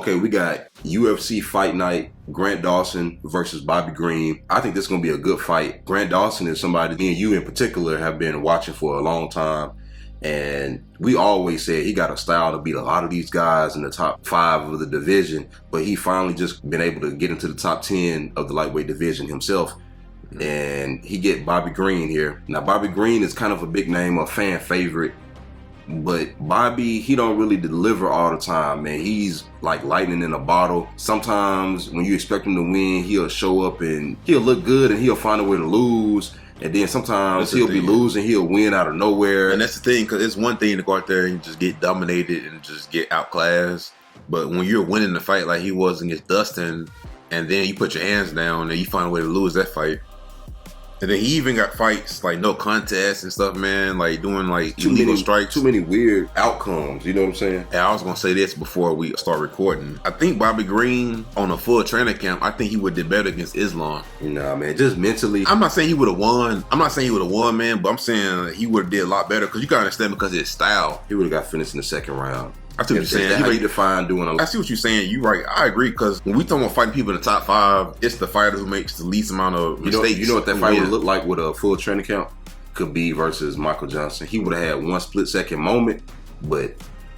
Okay, we got UFC Fight Night, Grant Dawson versus Bobby Green. I think this is going to be a good fight. Grant Dawson is somebody, me and you in particular, have been watching for a long time. And we always said he got a style to beat a lot of these guys in the top 5 of the division, but he finally just been able to get into the top 10 of the lightweight division himself. And he get Bobby Green here. Now, Bobby Green is kind of a big name, a fan favorite, but Bobby, he don't really deliver all the time, man. He's like lightning in a bottle. Sometimes when you expect him to win, he'll show up and he'll look good and he'll find a way to lose. And then sometimes he'll be losing, he'll win out of nowhere. And that's the thing, because it's one thing to go out there and just get dominated and just get outclassed. But when you're winning the fight like he was against Dustin, and then you put your hands down and you find a way to lose that fight. And then he even got fights like no contest and stuff, man, like doing like illegal strikes. Too many weird outcomes, you know what I'm saying? And I was going to say this before we start recording. I think Bobby Green on a full training camp, I think he would have did better against Islam. Nah, man, just mentally. I'm not saying he would have won. Man, but I'm saying he would have did a lot better because you got to understand because of his style. He would have got finished in the second round. I see what you're saying. How you define doing I see what you're saying. You're right. I agree, because when we talk about fighting people in the top 5, it's the fighter who makes the least amount of mistakes. You know what that fight would look like with a full training camp? Khabib versus Michael Johnson. He would have had one split-second moment, but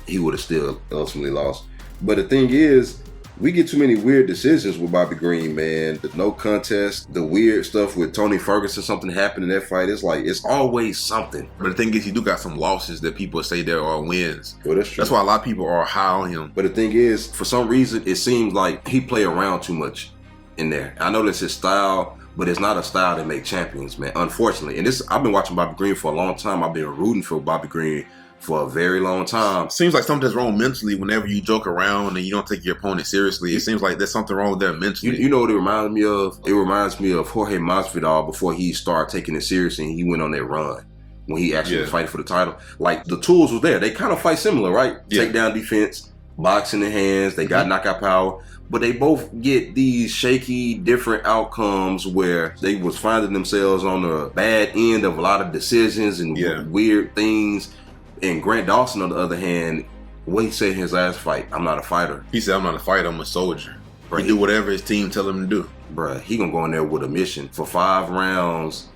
he would have still ultimately lost. But the thing is, we get too many weird decisions with Bobby Green, man. The no contest, the weird stuff with Tony Ferguson, something happened in that fight. It's like, it's always something. But the thing is, he do got some losses that people say there are wins. Well, that's true. That's why a lot of people are high on him. But the thing is, for some reason, it seems like he play around too much in there. I know that's his style, but it's not a style that make champions, man, unfortunately. And I've been watching Bobby Green for a long time. I've been rooting for Bobby Green for a very long time. Seems like something's wrong mentally whenever you joke around and you don't take your opponent seriously. It seems like there's something wrong with that mentally. You know what it reminds me of? It reminds me of Jorge Masvidal before he started taking it seriously and he went on that run when he actually was fighting for the title. Like, the tools was there. They kind of fight similar, right? Yeah. Takedown defense, boxing in hands, they got knockout power. But they both get these shaky, different outcomes where they was finding themselves on the bad end of a lot of decisions and weird things. And Grant Dawson, on the other hand, what he said in his last fight, I'm not a fighter. He said, I'm not a fighter, I'm a soldier. He do whatever his team tell him to do. Bruh, he gonna go in there with a mission for 5 rounds.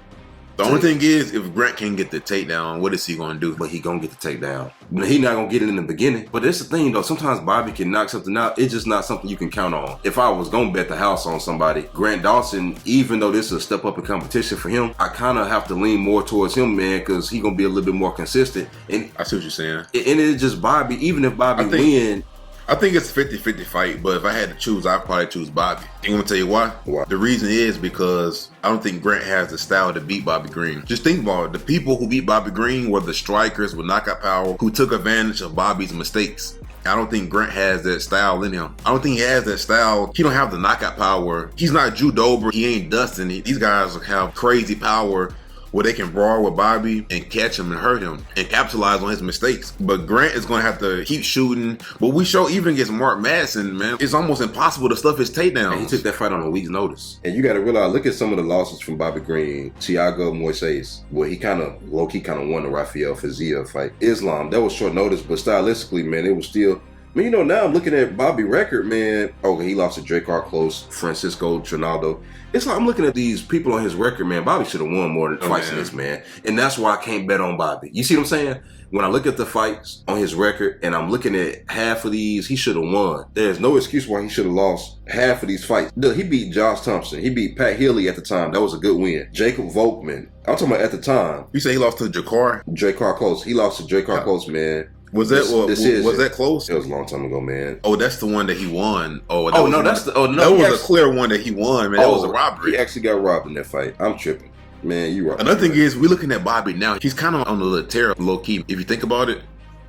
The only thing is, if Grant can't get the takedown, what is he gonna do? But he gonna get the takedown. He not gonna get it in the beginning. But that's the thing, though. Sometimes Bobby can knock something out. It's just not something you can count on. If I was gonna bet the house on somebody, Grant Dawson, even though this is a step up in competition for him, I kind of have to lean more towards him, man, because he gonna be a little bit more consistent. And I see what you're saying. And it's just Bobby. Even if Bobby win. I think it's a 50-50 fight, but if I had to choose, I'd probably choose Bobby. I'm going to tell you why. Why? The reason is because I don't think Grant has the style to beat Bobby Green. Just think about it. The people who beat Bobby Green were the strikers with knockout power who took advantage of Bobby's mistakes. I don't think Grant has that style in him. I don't think he has that style. He don't have the knockout power. He's not Drew Dober. He ain't Dustin. These guys have crazy power where they can brawl with Bobby and catch him and hurt him and capitalize on his mistakes. But Grant is going to have to keep shooting. But we show even against Mark Madsen, man, it's almost impossible to stuff his takedowns. And he took that fight on a week's notice. And you got to realize, look at some of the losses from Bobby Green. Thiago Moises, where he kind of, low-key kind of won the Rafael Fiziev fight. Islam, that was short notice, but stylistically, man, it was still... I mean, you know, now I'm looking at Bobby record, man. Okay, he lost to Drakkar Close, Francisco Trinaldo. It's like I'm looking at these people on his record, man. Bobby should have won more than fights in this, man. And that's why I can't bet on Bobby. You see what I'm saying? When I look at the fights on his record and I'm looking at half of these, he should have won. There's no excuse why he should have lost half of these fights. Look, he beat Josh Thompson. He beat Pat Healy at the time. That was a good win. Jacob Volkman. I'm talking about at the time. You say he lost to Drakkar Close. He lost to Drakkar Close, man. Was that close? It was a long time ago, man. Oh, that's the one that he won. That was a clear one that he won, man. That was a robbery. He actually got robbed in that fight. I'm tripping. Man, you right. Another thing is, we're looking at Bobby now. He's kind of on the little tear, low key, if you think about it.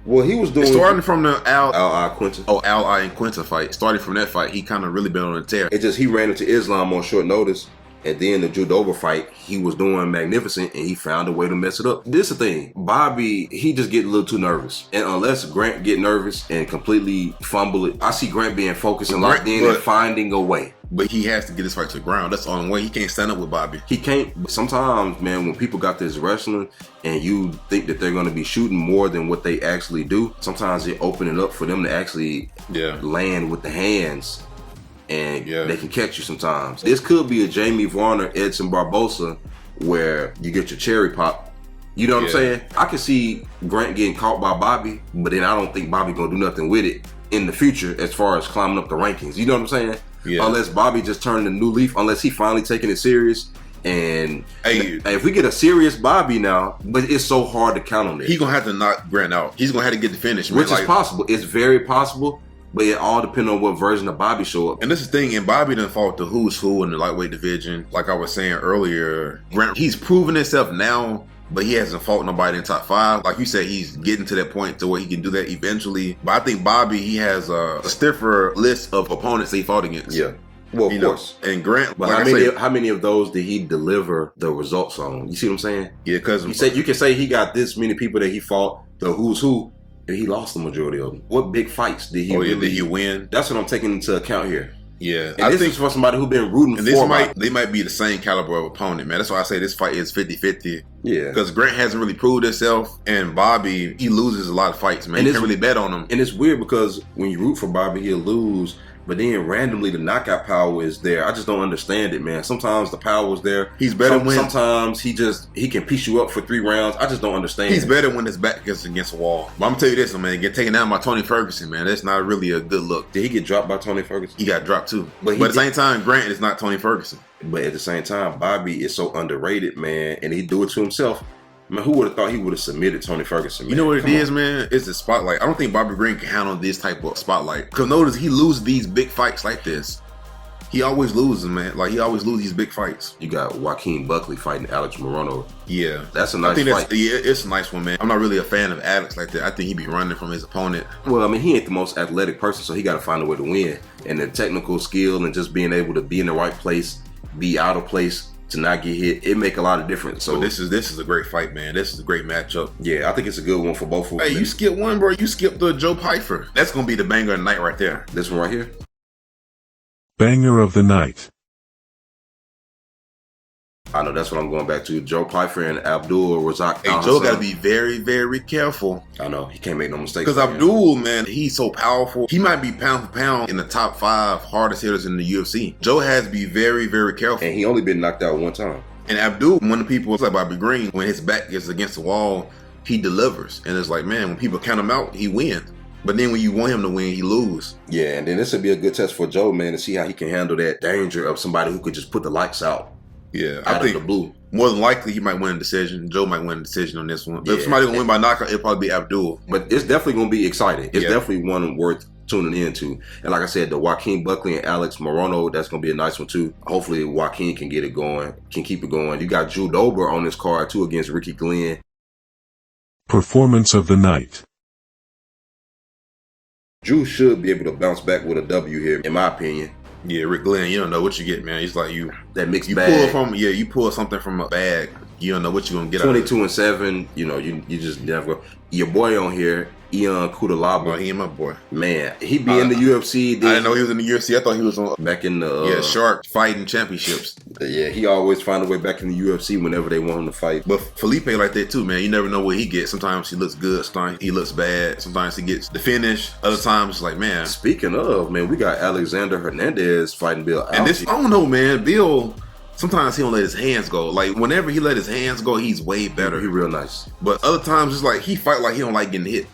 Well, he was doing... Starting from the Al Quinta. Oh, Al and Quinta fight. Starting from that fight, he kind of really been on the tear. It just, he ran into Islam on short notice. And then the Drew Dober fight, he was doing magnificent and he found a way to mess it up. This is the thing. Bobby, he just get a little too nervous. And unless Grant get nervous and completely fumble it, I see Grant being focused and locked in and finding a way. But he has to get his fight to the ground. That's the only way. He can't stand up with Bobby. He can't. But sometimes, man, when people got this wrestling and you think that they're going to be shooting more than what they actually do, sometimes it open it up for them to actually land with the hands, and they can catch you sometimes. This could be a Jamie Varner, Edson Barbosa, where you get your cherry pop. You know what I'm saying? I can see Grant getting caught by Bobby, but then I don't think Bobby going to do nothing with it in the future as far as climbing up the rankings. You know what I'm saying? Yeah. Unless Bobby just turned a new leaf, unless he finally taking it serious. And if we get a serious Bobby now, but it's so hard to count on it. He's going to have to knock Grant out. He's going to have to get the finish. Which is possible. It's very possible, but it all depends on what version of Bobby show up. And this is the thing, and Bobby done fought the who's who in the lightweight division. Like I was saying earlier, Grant, he's proven himself now, but he hasn't fought nobody in top 5. Like you said, he's getting to that point to where he can do that eventually. But I think Bobby, he has a stiffer list of opponents he fought against. Yeah. Well, of course. And Grant, but how many of those did he deliver the results on? You see what I'm saying? Yeah, because you can say he got this many people that he fought, the who's who, and he lost the majority of them. What big fights did he did he win? That's what I'm taking into account here. Yeah, and this is for somebody who's been rooting for. They might be the same caliber of opponent, man. That's why I say this fight is 50-50. Yeah, because Grant hasn't really proved himself, and Bobby, he loses a lot of fights, man. And you can't really bet on him. And it's weird because when you root for Bobby, he'll lose. But then randomly the knockout power is there. I just don't understand it, man. Sometimes the power is there. He's better when sometimes he can piece you up for 3 rounds. I just don't understand. He's better when his back gets against the wall. But I'm gonna tell you this, man, get taken down by Tony Ferguson, man. That's not really a good look. Did he get dropped by Tony Ferguson? He got dropped too. But at the same time, Grant is not Tony Ferguson. But at the same time, Bobby is so underrated, man, and he do it to himself. Man, who would have thought he would have submitted Tony Ferguson, man? You know what it is, man? It's the spotlight. I don't think Bobby Green can handle this type of spotlight. Because notice he loses these big fights like this. He always loses, man. Like, he always loses these big fights. You got Joaquin Buckley fighting Alex Morono. Yeah. That's a nice fight. It's a nice one, man. I'm not really a fan of Alex like that. I think he be running from his opponent. Well, I mean, he ain't the most athletic person, so he got to find a way to win. And the technical skill and just being able to be in the right place, be out of place, to not get hit, it make a lot of difference. So this is a great fight, man. This is a great matchup. Yeah, I think it's a good one for both of them. Hey, you skipped one, bro. You skipped the Joe Pyfer. That's gonna be the banger of the night right there. This one right here. Banger of the night. I know that's what I'm going back to. Joe Pyfer and Abdul Razak. Hey, Joe got to be very, very careful. I know. He can't make no mistakes. Because Abdul, man, he's so powerful. He might be pound for pound in the top 5 hardest hitters in the UFC. Joe has to be very, very careful. And he only been knocked out one time. And Abdul, one of the people, like Bobby Green, when his back gets against the wall, he delivers. And it's like, man, when people count him out, he wins. But then when you want him to win, he lose. Yeah, and then this would be a good test for Joe, man, to see how he can handle that danger of somebody who could just put the lights out. Yeah, I think the blue. More than likely, he might win a decision. Joe might win a decision on this one. But if somebody's going to win by knockout, it'll probably be Abdul. But it's definitely going to be exciting. It's definitely one worth tuning into. And like I said, the Joaquin Buckley and Alex Morono, that's going to be a nice one too. Hopefully, Joaquin can get it going, can keep it going. You got Drew Dober on this card too against Ricky Glenn. Performance of the night. Drew should be able to bounce back with a W here, in my opinion. Yeah, Rick Glenn, you don't know what you get, man. It's like that mixed bag. You pull something from a bag. You don't know what you're gonna get. 22-7. You know, you just never go. Your boy on here, Ian Kudalaba. Oh, he ain't my boy. Man, he be in the UFC. I didn't know he was in the UFC. I thought he was on back in the Shark fighting championships. Yeah, he always find a way back in the UFC whenever they want him to fight. But Felipe like that too, man. You never know what he gets. Sometimes he looks good. Sometimes he looks bad. Sometimes he gets the finish. Other times, it's like, man. Speaking of, man, we got Alexander Hernandez fighting Bill Algee. And this, I don't know, man. Bill, sometimes he don't let his hands go. Like, whenever he let his hands go, he's way better. He real nice. But other times, it's like he fight like he don't like getting hit.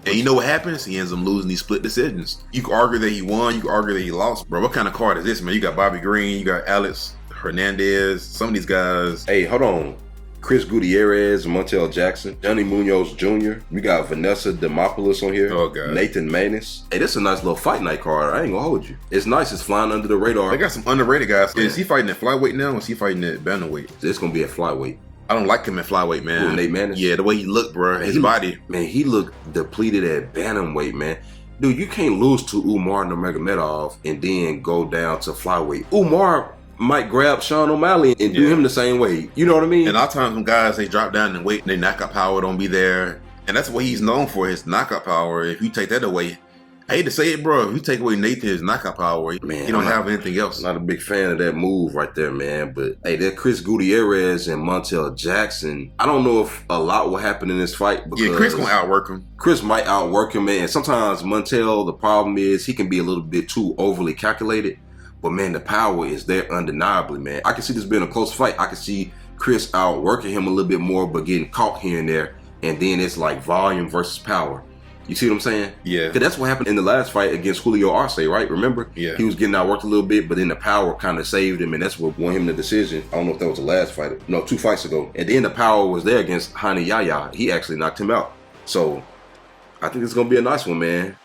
And you know what happens? He ends up losing these split decisions. You can argue that he won. You can argue that he lost. Bro, what kind of card is this, man? You got Bobby Green. You got Alex Hernandez. Some of these guys. Hey, hold on. Chris Gutierrez, Montel Jackson, Johnny Munoz Jr. We got Vanessa Demopoulos on here. Oh, God. Nathan Maness. Hey, this is a nice little fight night card. I ain't gonna hold you. It's nice. It's flying under the radar. They got some underrated guys. Is he fighting at flyweight now, or is he fighting at bantamweight? It's gonna be at flyweight. I don't like him at flyweight, man. Ooh, Nate Maness? Yeah, the way he looked, bro. His body. Man, he looked depleted at bantamweight, man. Dude, you can't lose to Umar Nurmagomedov and then go down to flyweight. Umar might grab Sean O'Malley and do him the same way. You know what I mean? And a lot of times when guys, they drop down in weight and their knockout power don't be there. And that's what he's known for, his knockout power. If you take that away, I hate to say it, bro. If you take away Nathan's knockout power, Man, he don't have anything else. Not a big fan of that move right there, man. But hey, that Chris Gutierrez and Montel Jackson, I don't know if a lot will happen in this fight because Chris gonna outwork him. Chris might outwork him, man. And sometimes Montel, the problem is he can be a little bit too overly calculated. But man, the power is there undeniably, man. I can see this being a close fight. I can see Chris outworking him a little bit more, but getting caught here and there. And then it's like volume versus power. You see what I'm saying? Yeah. Because that's what happened in the last fight against Julio Arce, right? Remember? Yeah. He was getting outworked a little bit, but then the power kind of saved him, and that's what won him the decision. I don't know if that was the last fight. No, 2 fights ago. And then the power was there against Hani Yahya. He actually knocked him out. So I think it's going to be a nice one, man.